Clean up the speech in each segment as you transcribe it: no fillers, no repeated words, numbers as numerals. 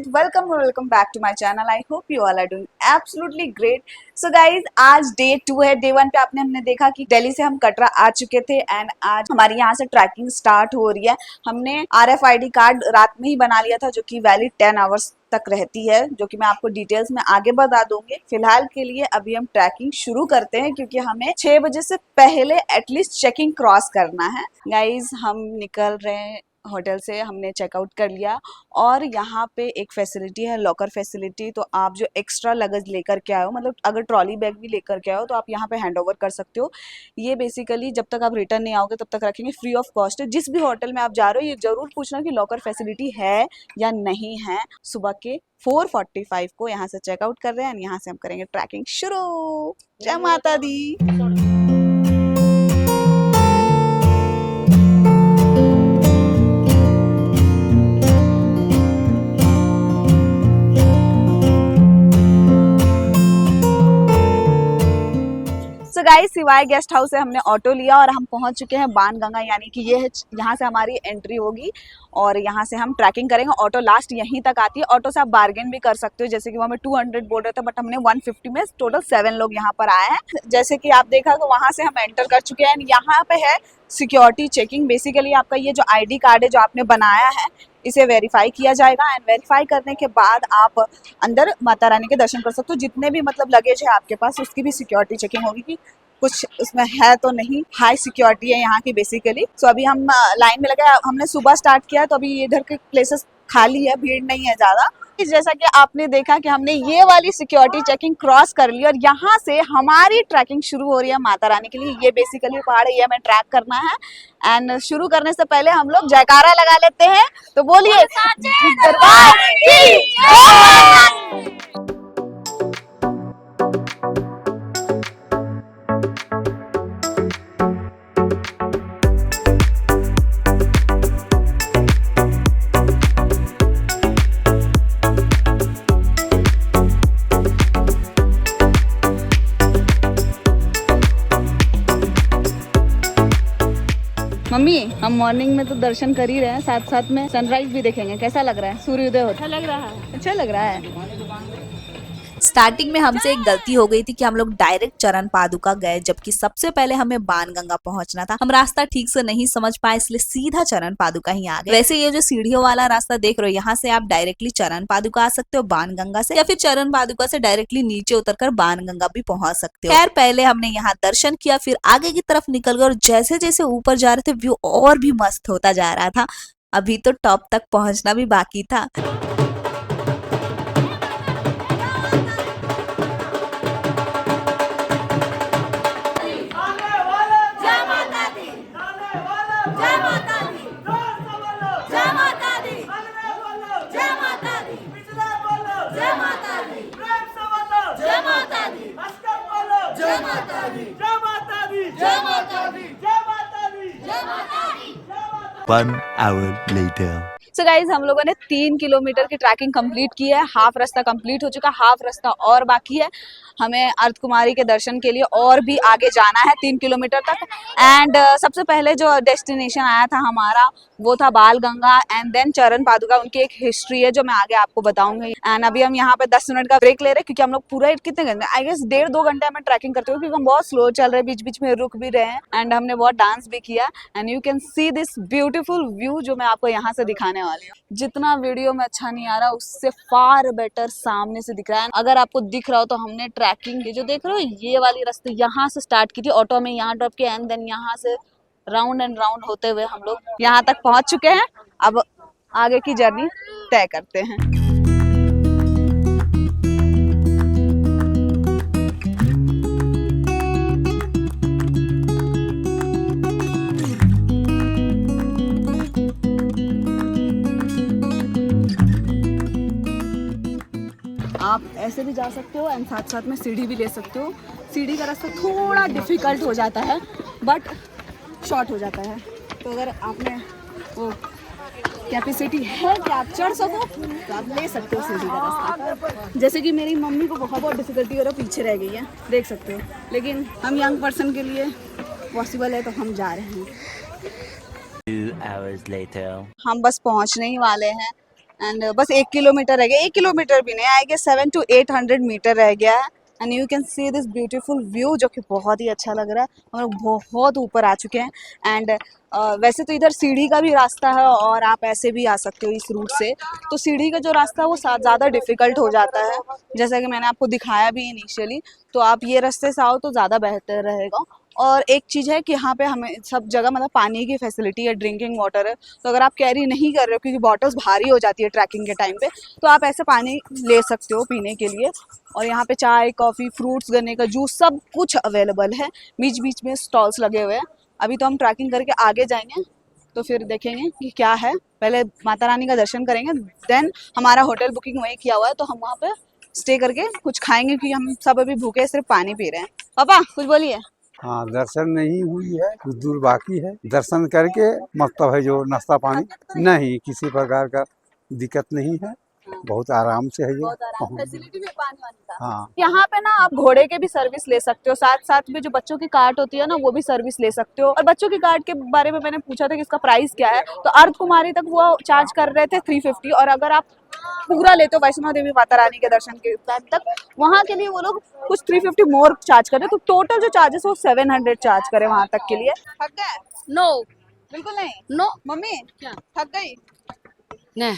Welcome back to my channel. I hope you all are doing absolutely great. So guys, आज day 2 है। Day 1 पे हमने देखा कि दिल्ली से हम कटरा आ चुके थे एंड आज हमारी यहाँ से ट्रैकिंग स्टार्ट हो रही है। हमने RFID कार्ड रात में ही बना लिया था जो कि वैलिड 10 आवर्स तक रहती है, जो कि मैं आपको डिटेल्स में आगे बता दूंगी। फिलहाल के लिए अभी हम ट्रैकिंग शुरू करते हैं क्योंकि हमें 6 बजे से पहले एटलीस्ट चेकिंग क्रॉस करना है। गाइज, हम निकल रहे हैं होटल से, हमने चेकआउट कर लिया और यहाँ पे एक फैसिलिटी है, लॉकर फैसिलिटी। तो आप जो एक्स्ट्रा लगेज लेकर के आए हो, मतलब अगर ट्रॉली बैग भी लेकर के आओ तो आप यहाँ पे हैंड ओवर कर सकते हो। ये बेसिकली जब तक आप रिटर्न नहीं आओगे तब तक रखेंगे, फ्री ऑफ कॉस्ट है। जिस भी होटल में आप जा रहे हो ये जरूर पूछना कि लॉकर फैसिलिटी है या नहीं है। सुबह के 4:45 को यहाँ से चेकआउट कर रहे हैं, यहाँ से हम करेंगे ट्रैकिंग शुरू। जय माता दी। सो गाइस, सिवाय गेस्ट हाउस से हमने ऑटो लिया और हम पहुंच चुके हैं बाणगंगा, यानी कि ये है, यहाँ से हमारी एंट्री होगी और यहाँ से हम ट्रैकिंग करेंगे। ऑटो लास्ट यहीं तक आती है। ऑटो से आप बार्गेन भी कर सकते हो, जैसे कि वो हमें 200 बोल रहे थे बट हमने 150 में टोटल 7 लोग यहाँ पर आए हैं। जैसे कि आप देखा तो वहाँ से हम एंटर कर चुके हैं। यहाँ पे है सिक्योरिटी चेकिंग। बेसिकली आपका ये जो ID कार्ड है जो आपने बनाया है इसे वेरीफाई किया जाएगा एंड वेरीफाई करने के बाद आप अंदर माता रानी के दर्शन कर सकते हो। जितने भी मतलब लगेज है आपके पास उसकी भी सिक्योरिटी चेकिंग होगी कि कुछ उसमें है तो नहीं। हाई सिक्योरिटी है यहाँ की बेसिकली। सो अभी हम लाइन में लगे, हमने सुबह स्टार्ट किया तो अभी इधर के प्लेसेस खाली है, भीड़ नहीं है ज़्यादा। जैसा कि आपने देखा कि हमने ये वाली सिक्योरिटी चेकिंग क्रॉस कर ली और यहाँ से हमारी ट्रैकिंग शुरू हो रही है माता रानी के लिए। ये बेसिकली पहाड़ है, ये हमें ट्रैक करना है एंड शुरू करने से पहले हम लोग जयकारा लगा लेते हैं। तो बोलिए दरबार की जय। मम्मी, हम मॉर्निंग में तो दर्शन कर ही रहे हैं, साथ साथ में सनराइज भी देखेंगे। कैसा लग रहा है? सूर्योदय होता लग रहा है। अच्छा लग रहा है। स्टार्टिंग में हमसे एक गलती हो गई थी कि हम लोग डायरेक्ट चरण पादुका गए, जबकि सबसे पहले हमें बाणगंगा पहुंचना था। हम रास्ता ठीक से नहीं समझ पाए इसलिए सीधा चरण पादुका ही आ गए। वैसे ये जो सीढ़ियों वाला रास्ता देख रहे हो, यहाँ से आप डायरेक्टली चरण पादुका आ सकते हो बाणगंगा से, या फिर चरण पादुका से डायरेक्टली नीचे उतरकर बाणगंगा भी पहुंच सकते हो। खैर, पहले हमने यहाँ दर्शन किया, फिर आगे की तरफ निकल गए और जैसे जैसे ऊपर जा रहे थे व्यू और भी मस्त होता जा रहा था। अभी तो टॉप तक पहुंचना भी बाकी था। One hour later. So guys, हम लोगों ने 3 किलोमीटर की ट्रैकिंग कंप्लीट की है। हाफ रास्ता कंप्लीट हो चुका, हाफ रास्ता और बाकी है। हमें अर्थ कुमारी के दर्शन के लिए और भी आगे जाना है 3 किलोमीटर तक। एंड सबसे पहले जो डेस्टिनेशन आया था हमारा वो था बाणगंगा एंड देन चरण पादुका। उनकी एक हिस्ट्री है जो मैं आगे आपको बताऊंगी। एंड अभी हम यहाँ पे 10 मिनट का ब्रेक ले रहे हैं क्योंकि हम लोग पूरा कितने घंटे, आई गेस 1.5-2 घंटे हमें ट्रैकिंग करते हुए, क्योंकि हम बहुत स्लो चल रहे हैं, बीच बीच में रुक भी रहे हैं एंड हमने बहुत डांस भी किया। And you can see this beautiful view जो मैं आपको यहाँ से दिखाने वाली हूँ। जितना वीडियो में अच्छा नहीं आ रहा उससे फार बेटर सामने से दिख रहा है। अगर आपको दिख रहा हो तो हमने ट्रैकिंग जो देख रहे हो ये वाली रास्ते यहाँ से स्टार्ट की थी, ऑटो में यहाँ ड्रॉप किया एंड देन यहाँ से राउंड एंड राउंड होते हुए हम लोग यहाँ तक पहुंच चुके हैं। अब आगे की जर्नी तय करते हैं। आप ऐसे भी जा सकते हो एंड साथ साथ में सीढ़ी भी ले सकते हो। सीढ़ी का रास्ता थोड़ा डिफिकल्ट हो जाता है बट शॉर्ट हो जाता है। तो अगर आपने वो कैपेसिटी है कि आप चढ़ सको तो आप ले सकते हो सीढ़ी का रास्ता। जैसे कि मेरी मम्मी को बहुत डिफिकल्टी हो रहा है, पीछे रह गई है, देख सकते हो। लेकिन हम यंग पर्सन के लिए पॉसिबल है तो हम जा रहे हैं। 2 hours later. हम बस पहुंचने ही वाले हैं एंड बस 1 किलोमीटर रह गया, 1 किलोमीटर भी नहीं, आई गेस 700 to 800 मीटर रह गया है। And you can see this beautiful view जो कि बहुत ही अच्छा लग रहा है। हम लोग बहुत ऊपर आ चुके हैं। एंड वैसे तो इधर सीढ़ी का भी रास्ता है और आप ऐसे भी आ सकते हो इस रूट से। तो सीढ़ी का जो रास्ता है वो ज़्यादा डिफिकल्ट हो जाता है, जैसा कि मैंने आपको दिखाया भी इनिशियली। तो आप ये रास्ते से आओ तो ज़्यादा बेहतर रहेगा। और एक चीज़ है कि यहाँ पे हमें सब जगह मतलब पानी की फैसिलिटी है, ड्रिंकिंग वाटर है। तो अगर आप कैरी नहीं कर रहे हो क्योंकि बॉटल्स भारी हो जाती है ट्रैकिंग के टाइम पे, तो आप ऐसे पानी ले सकते हो पीने के लिए। और यहाँ पे चाय, कॉफ़ी, फ्रूट्स, गन्ने का जूस सब कुछ अवेलेबल है। बीच बीच में स्टॉल्स लगे हुए हैं। अभी तो हम ट्रैकिंग करके आगे जाएंगे तो फिर देखेंगे कि क्या है। पहले माता रानी का दर्शन करेंगे, देन हमारा होटल बुकिंग वहीं किया हुआ है तो हम वहाँ पे स्टे करके कुछ खाएंगे क्योंकि हम सब अभी भूखे सिर्फ पानी पी रहे हैं। पापा कुछ बोलिए। हाँ, दर्शन नहीं हुई है, कुछ दूर बाकी है। दर्शन करके मतलब है जो नाश्ता पानी नहीं, किसी प्रकार का दिक्कत नहीं है, बहुत आराम से है ये। बहुत आराम, फैसिलिटी भी है पानी वानी का। हाँ, यहाँ पे ना आप घोड़े के भी सर्विस ले सकते हो, साथ साथ में जो बच्चों की कार्ट होती है ना वो भी सर्विस ले सकते हो। और बच्चों की कार्ट के बारे में मैंने पूछा था कि इसका प्राइस क्या है, तो अर्ध कुमारी तक वो चार्ज कर रहे थे 350। और अगर आप पूरा लेते हो वैष्णो देवी माता रानी के दर्शन के बाद तक, वहाँ के लिए वो लोग कुछ 350 मोर चार्ज कर रहे, तो टोटल जो चार्जेस वो 700 चार्ज करे वहाँ तक के लिए। थक गए? नो बिल्कुल नहीं। नो मम्मी क्या? थक गई? नहीं,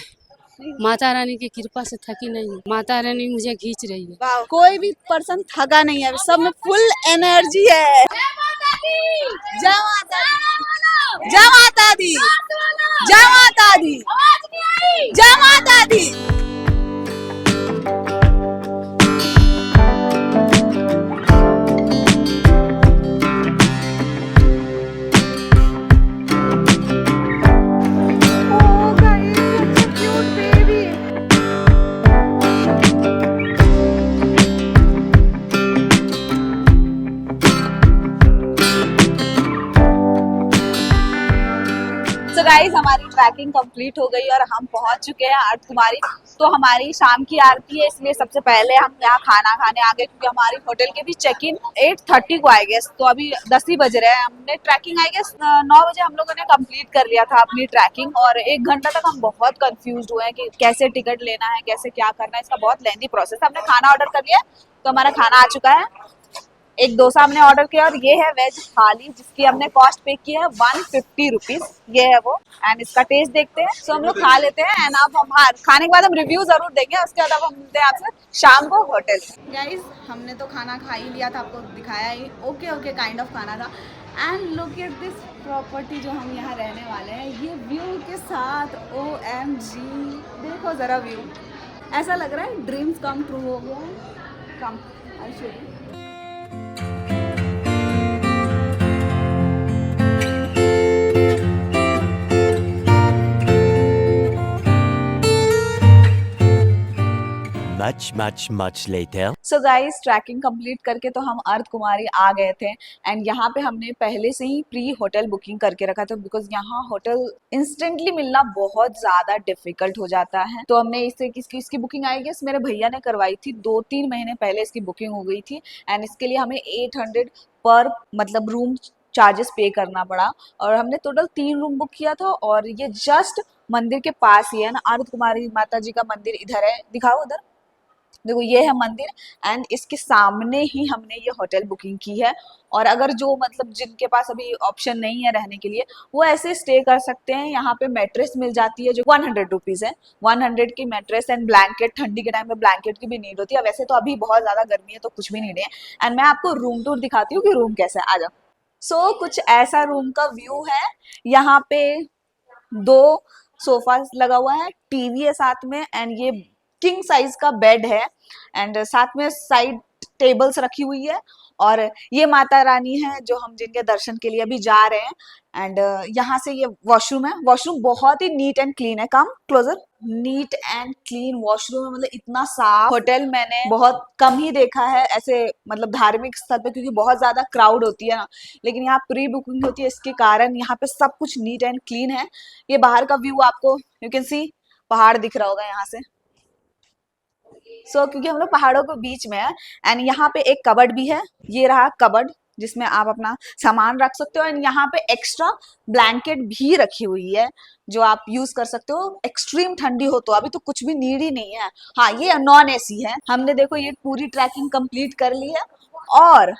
माता रानी की कृपा से थकी नहीं, माता रानी मुझे खींच रही है। वाह, कोई भी पर्सन थका नहीं है, सब में फुल एनर्जी है। जय माता दी, जय माता दी, जय माता दी, जय माता दी। गाइस हमारी ट्रैकिंग कंप्लीट हो गई और हम पहुंच चुके हैं अर्ध कुमारी। तो हमारी शाम की आरती है, इसलिए सबसे पहले हम यहाँ खाना खाने आ गए क्योंकि हमारी होटल के भी चेक इन 8:30 को आई गेस, तो अभी 10 ही बज रहे हैं। हमने ट्रैकिंग आई गेस 9 बजे हम लोगों ने कंप्लीट कर लिया था अपनी ट्रैकिंग। और 1 घंटा तक हम बहुत कंफ्यूज हुए हैं कि कैसे टिकट लेना है, कैसे क्या करना है, इसका बहुत लेंथी प्रोसेस। हमने खाना ऑर्डर कर लिया तो हमारा खाना आ चुका है। एक डोसा हमने ऑर्डर किया और ये है वेज थाली जिसकी हमने कॉस्ट पे की है 150 रुपीज। ये है वो। एंड इसका टेस्ट देखते हैं। सो हम लोग खा लेते हैं एंड अब हम खाने के बाद हम रिव्यू जरूर देंगे। उसके बाद अब हम मिलते हैं आपसे शाम को होटल। गाइज हमने तो खाना खा ही लिया था, आपको दिखाया ही। ओके काइंड ऑफ खाना था। And look at this property जो हम यहाँ रहने वाले हैं, ये व्यू के साथ OMG देखो जरा व्यू, ऐसा लग रहा है ड्रीम्स कम ट्रू हो गया। Come I show you. Much later. So guys trekking complete करके तो हम अर्ध कुमारी आ गए थे। एंड यहाँ पे हमने पहले से ही प्री होटल बुकिंग करके रखा था बिकॉज यहाँ होटल इंस्टेंटली मिलना बहुत ज़्यादा डिफिकल्ट हो जाता है। तो हमने इसकी बुकिंग आई गेस मेरे भैया ने करवाई थी, 2-3 महीने पहले इसकी बुकिंग हो गई थी। एंड इसके लिए हमें 800 पर मतलब रूम चार्जेस पे करना पड़ा। और हमने टोटल 3 रूम बुक किया था और ये जस्ट मंदिर के पास ही है ना, अर्ध कुमारी माता जी का मंदिर इधर है, दिखाओ उधर देखो, ये है मंदिर। एंड इसके सामने ही हमने ये होटल बुकिंग की है। और अगर जो मतलब जिनके पास अभी ऑप्शन नहीं है रहने के लिए, वो ऐसे स्टे कर सकते हैं। यहाँ पे मैट्रेस मिल जाती है जो 100 रुपीज़ है। 100 की मैट्रेस एंड ब्लैंकेट, ठंडी के टाइम में ब्लैंकेट की भी नीड होती है। वैसे तो अभी बहुत ज़्यादा गर्मी है तो कुछ भी नीड है। एंड मैं आपको रूम टूर दिखाती हूँ कि रूम कैसा है, आ जाओ। सो कुछ ऐसा रूम का व्यू है। यहाँ पे 2 सोफा लगा हुआ है, टीवी है साथ में। एंड ये किंग साइज का बेड है। एंड साथ में साइड टेबल्स रखी हुई है। और ये माता रानी है जो हम जिनके दर्शन के लिए अभी जा रहे हैं। एंड यहाँ से ये वॉशरूम है। वॉशरूम बहुत ही नीट एंड क्लीन है। Come closer. Neat and clean washroom है, मतलब इतना साफ होटल मैंने बहुत कम ही देखा है ऐसे, मतलब धार्मिक स्थल पे, क्योंकि बहुत ज्यादा क्राउड होती है ना। लेकिन यहाँ प्री बुकिंग होती है, इसके कारण यहाँ पे सब कुछ नीट एंड क्लीन है। ये बाहर का व्यू आपको यू कैन सी, पहाड़ दिख रहा होगा यहाँ से। क्योंकि हम लोग पहाड़ों के बीच में है। एंड यहाँ पे एक कबर्ड भी है, ये रहा कबर्ड। जिसमें आप अपना सामान रख सकते हो। एंड यहाँ पे एक्स्ट्रा ब्लैंकेट भी रखी हुई है जो आप यूज कर सकते हो। एक्सट्रीम ठंडी हो तो अभी तो कुछ भी नीड ही नहीं है। हाँ, ये नॉन एसी है। हमने देखो ये पूरी ट्रैकिंग कंप्लीट कर ली है और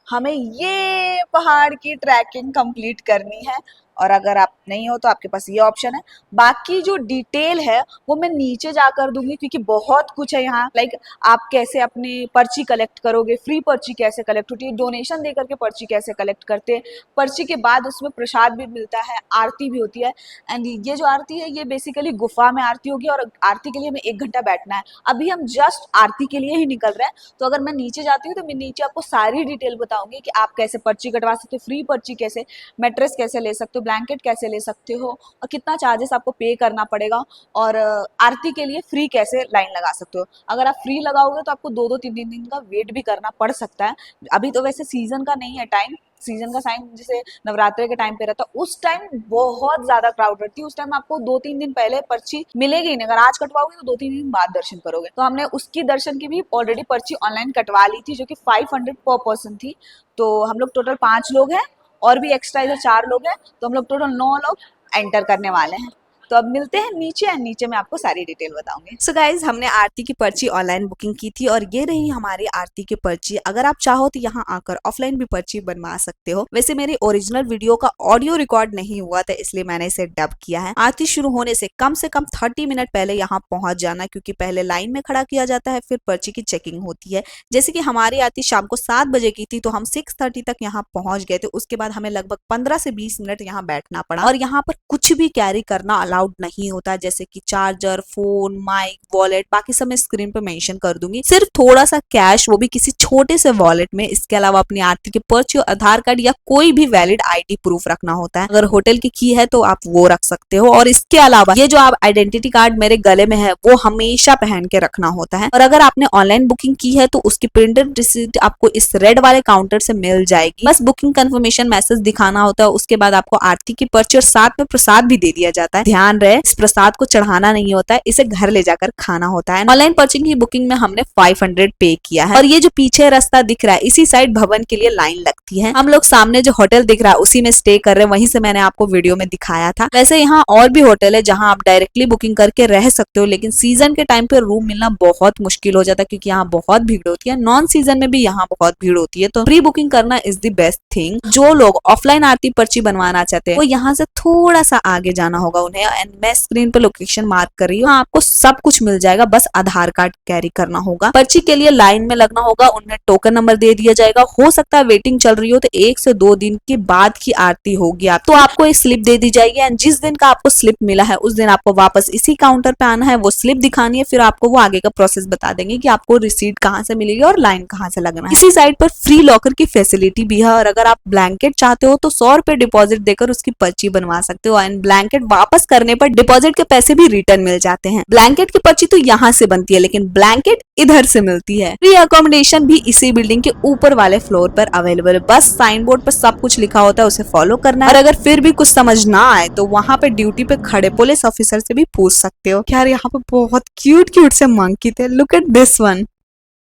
हमें ये पहाड़ की ट्रैकिंग कंप्लीट करनी है। और अगर आप नहीं हो तो आपके पास ये ऑप्शन है। बाकी जो डिटेल है वो मैं नीचे जाकर दूंगी क्योंकि बहुत कुछ है यहाँ। लाइक आप कैसे अपनी पर्ची कलेक्ट करोगे, फ्री पर्ची कैसे कलेक्ट होती है, डोनेशन देकर के पर्ची कैसे कलेक्ट करते हैं, पर्ची के बाद उसमें प्रसाद भी मिलता है, आरती भी होती है। एंड ये जो आरती है ये बेसिकली गुफा में आरती होगी और आरती के लिए हमें 1 घंटा बैठना है। अभी हम जस्ट आरती के लिए ही निकल रहे हैं, तो अगर मैं नीचे जाती हूँ तो मैं नीचे आपको सारी डिटेल बताऊंगी कि आप कैसे पर्ची कटवा सकते हो, फ्री पर्ची कैसे, मैट्रेस कैसे ले सकते हो, ब्लैंकेट कैसे ले सकते हो और कितना चार्जेस आपको पे करना पड़ेगा, और आरती के लिए फ्री कैसे लाइन लगा सकते हो। अगर आप फ्री लगाओगे तो आपको 2-3 दिन का वेट भी करना पड़ सकता है। अभी तो वैसे सीजन का नहीं है टाइम, सीजन का टाइम जैसे नवरात्रे के टाइम पे रहता है, उस टाइम बहुत ज्यादा क्राउड रहती है। उस टाइम आपको 2-3 दिन पहले पर्ची मिलेगी नहीं। अगर आज कटवाओगे तो 2-3 दिन बाद दर्शन करोगे। तो हमने उसकी दर्शन की भी ऑलरेडी पर्ची ऑनलाइन कटवा ली थी जो कि 500 पर पर्सन थी। तो हम लोग टोटल 5 लोग हैं और भी एक्स्ट्रा इधर 4 लोग हैं, तो हम लोग टोटल 9 लोग एंटर करने वाले हैं। तो अब मिलते हैं नीचे, नीचे मैं आपको सारी डिटेल बताऊंगी। सो गाइज, हमने आरती की पर्ची ऑनलाइन बुकिंग की थी और ये रही हमारी आरती की पर्ची। अगर आप चाहो तो यहाँ आकर ऑफलाइन भी पर्ची बनवा सकते हो। वैसे मेरी ओरिजिनल वीडियो का ऑडियो रिकॉर्ड नहीं हुआ था इसलिए मैंने इसे डब किया है। आरती शुरू होने से कम 30 मिनट पहले यहाँ पहुंच जाना, क्योंकि पहले लाइन में खड़ा किया जाता है, फिर पर्ची की चेकिंग होती है। जैसे कि हमारी आरती शाम को 7 बजे की थी तो हम 6:30 तक यहाँ पहुंच गए थे। उसके बाद हमें लगभग 15 से 20 मिनट यहाँ बैठना पड़ा और यहाँ पर कुछ भी कैरी करना अलाउड नहीं होता, जैसे कि चार्जर, फोन, माइक, वॉलेट, बाकी सब मैं स्क्रीन पे मेंशन कर दूंगी। सिर्फ थोड़ा सा कैश, वो भी किसी छोटे से वॉलेट में। इसके अलावा अपनी आरती के पर्ची और आधार कार्ड या कोई भी वैलिड आईडी प्रूफ रखना होता है। अगर होटल की की है तो आप वो रख सकते हो। और इसके अलावा ये जो आप आइडेंटिटी कार्ड मेरे गले में है वो हमेशा पहन के रखना होता है। और अगर आपने ऑनलाइन बुकिंग की है तो उसकी प्रिंटेड रिसीट आपको इस रेड वाले काउंटर से मिल जाएगी। बस बुकिंग कंफर्मेशन मैसेज दिखाना होता है। उसके बाद आपको आरती की पर्ची और साथ में प्रसाद भी दे दिया जाता है। ध्यान रहे, इस प्रसाद को चढ़ाना नहीं होता है, इसे घर ले जाकर खाना होता है। ऑनलाइन पर्ची की बुकिंग में हमने 500 पे किया है। और ये जो पीछे रास्ता दिख रहा है इसी साइड भवन के लिए लाइन लगती है। हम लोग सामने जो होटल दिख रहा है उसी में स्टे कर रहे हैं, वहीं से मैंने आपको वीडियो में दिखाया था। वैसे यहाँ और भी होटल है जहाँ आप डायरेक्टली बुकिंग करके रह सकते हो, लेकिन सीजन के टाइम पे रूम मिलना बहुत मुश्किल हो जाता है क्योंकि यहाँ बहुत भीड़ होती है। नॉन सीजन में भी यहाँ बहुत भीड़ होती है, तो प्री बुकिंग करना इज द बेस्ट थिंग। जो लोग ऑफलाइन आरती पर्ची बनवाना चाहते हैं वो यहाँ से थोड़ा सा आगे जाना होगा उन्हें। एंड मैं स्क्रीन पे लोकेशन मार्क कर रही हूँ, आपको सब कुछ मिल जाएगा, बस आधार कार्ड कैरी करना होगा। पर्ची के लिए लाइन में लगना होगा, उन्हें टोकन नंबर दे दिया जाएगा। हो सकता है वेटिंग चल रही हो तो 1 से 2 दिन के बाद की आरती होगी आप तो आपको एक स्लिप दे दी जाएगी। एंड जिस दिन का आपको स्लिप मिला है उस दिन आपको वापस इसी काउंटर पे आना है, वो स्लिप दिखानी है, फिर आपको वो आगे का प्रोसेस बता देंगे कि आपको रिसीट कहाँ से मिलेगी और लाइन कहाँ से लगना है। इसी साइड पर फ्री लॉकर की फैसिलिटी भी है और अगर आप ब्लैंकेट चाहते हो तो 100 रुपए डिपॉजिट देकर उसकी पर्ची बनवा सकते हो। एंड ब्लैंकेट वापस करने पर डिपॉजिट के पैसे भी रिटर्न मिल जाते हैं। ब्लैंकेट की पर्ची तो यहाँ से बनती है लेकिन ब्लैंकेट इधर से मिलती है। फ्री अकोमोडेशन भी इसी बिल्डिंग के ऊपर वाले फ्लोर पर अवेलेबल है। बस साइन बोर्ड पर सब कुछ लिखा होता है, उसे फॉलो करना है। और अगर फिर भी कुछ समझ ना आए तो वहाँ पे ड्यूटी पे खड़े पुलिस ऑफिसर से भी पूछ सकते हो। यार यहाँ पे बहुत क्यूट से मंकी थे, look at this one.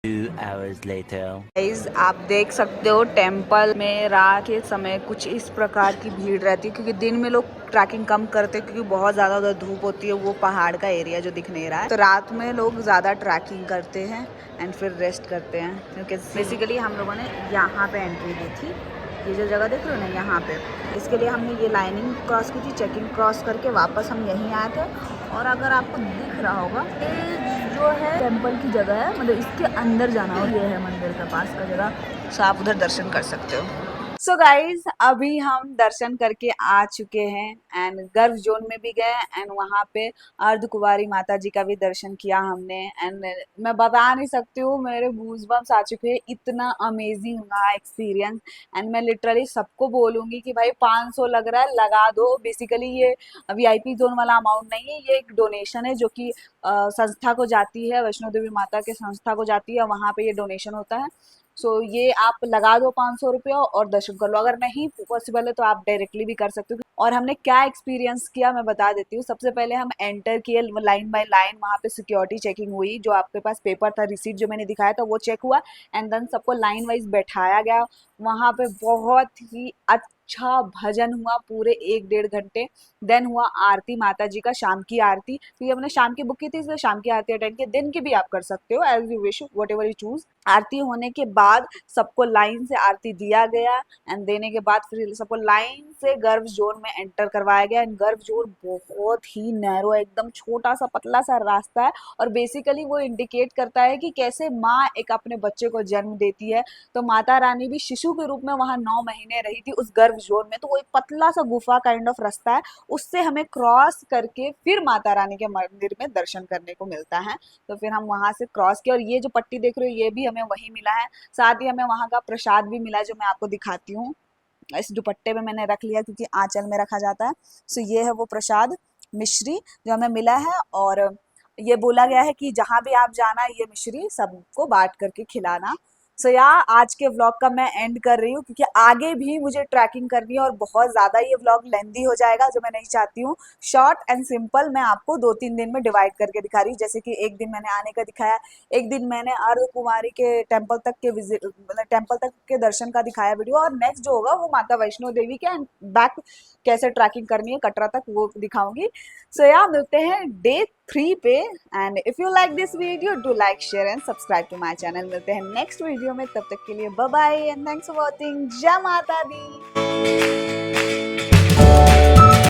2 hours later. Guys, आप देख सकते हो टेम्पल में रात के समय कुछ इस प्रकार की भीड़ रहती है क्योंकि दिन में लोग ट्रैकिंग कम करते हैं क्योंकि बहुत ज़्यादा उधर धूप होती है। वो पहाड़ का एरिया जो दिख नहीं रहा है, तो रात में लोग ज़्यादा ट्रैकिंग करते हैं एंड फिर रेस्ट करते हैं। क्योंकि बेसिकली हम लोगों ने यहाँ पे एंट्री दी थी, ये जो जगह देख रहे हो ना यहाँ पे, इसके लिए हमने ये लाइनिंग क्रॉस की थी। चेकिंग क्रॉस करके वापस हम यहीं आए थे। और अगर आपको दिख रहा होगा ये जो है टेम्पल की जगह है, मतलब इसके अंदर जाना हो, ये है मंदिर के पास का जगह, सो आप उधर दर्शन कर सकते हो। सो गाइज, अभी हम दर्शन करके आ चुके हैं एंड गर्भ जोन में भी गए एंड वहाँ पे अर्धकुंवारी माता जी का भी दर्शन किया हमने। एंड मैं बता नहीं सकती हूँ, मेरे गूज़बम्स आ चुके हैं, इतना अमेजिंग रहा एक्सपीरियंस। एंड मैं लिटरली सबको बोलूँगी कि भाई 500 लग रहा है, लगा दो। बेसिकली ये VIP जोन वाला अमाउंट नहीं है, ये एक डोनेशन है जो कि संस्था को जाती है, वैष्णो देवी माता के संस्था को जाती है, वहाँ पे ये डोनेशन होता है। सो ये आप लगा दो 500 रुपया और दर्शन कर लो। अगर नहीं पॉसिबल है तो आप डायरेक्टली भी कर सकते हो। और हमने क्या एक्सपीरियंस किया मैं बता देती हूँ। सबसे पहले हम एंटर किए लाइन बाय लाइन, वहाँ पे सिक्योरिटी चेकिंग हुई, जो आपके पास पेपर था, रिसीट जो मैंने दिखाया था वो चेक हुआ, एंड देन सबको लाइन वाइज बैठाया गया। वहाँ पे बहुत ही अच्छा भजन हुआ पूरे 1-1.5 घंटे। देन हुआ आरती माता जी का, शाम की आरती, तो ये हमने शाम की बुक की थी इसलिए शाम की आरती अटेंड की, दिन की भी आप कर सकते हो as you wish, whatever you choose. Aarti होने के बाद सबको लाइन से आरती दिया गया, एंड देने के बाद फिर सबको लाइन से गर्भ जोन में एंटर करवाया गया। एंड गर्भ जोन बहुत ही नैरो है, एकदम छोटा सा पतला सा रास्ता है, और बेसिकली वो इंडिकेट करता है कि कैसे माँ एक अपने बच्चे को जन्म देती है। तो माता रानी भी शिशु के रूप में वहाँ 9 महीने रही थी उस गर्भ जोन में। तो वो एक पतला सा गुफा काइंड ऑफ रास्ता है, उससे हमें क्रॉस करके फिर माता रानी के मंदिर में दर्शन करने को मिलता है। तो फिर हम वहाँ से क्रॉस किए, और ये जो पट्टी देख रहे हो ये भी हमें वही मिला है। साथ ही हमें वहाँ का प्रसाद भी मिला, जो मैं आपको दिखाती हूँ। इस दुपट्टे में मैंने रख लिया क्योंकि आंचल में रखा जाता है। सो ये है वो प्रसाद मिश्री जो हमें मिला है, और ये बोला गया है कि जहाँ भी आप जाना ये मिश्री सबको बांट करके खिलाना। सो आज के व्लॉग का मैं एंड कर रही हूँ, क्योंकि आगे भी मुझे ट्रैकिंग करनी है और बहुत ज़्यादा ये व्लॉग लेंदी हो जाएगा, जो मैं नहीं चाहती हूँ। शॉर्ट एंड सिंपल मैं आपको 2-3 दिन में डिवाइड करके दिखा रही हूँ। जैसे कि एक दिन मैंने आने का दिखाया, एक दिन मैंने अर्धकुमारी के टेम्पल तक के विजिट, मतलब टेम्पल तक के दर्शन का दिखाया वीडियो, और नेक्स्ट जो होगा वो माता वैष्णो देवी के एंड बैक कैसे ट्रैकिंग करनी है कटरा तक वो दिखाऊंगी। सो मिलते हैं डे 3 पे, and if you like this video do like share and subscribe to my channel. मिलते हैं नेक्स्ट वीडियो में, तब तक के लिए bye bye and thanks for watching. जय माता दी।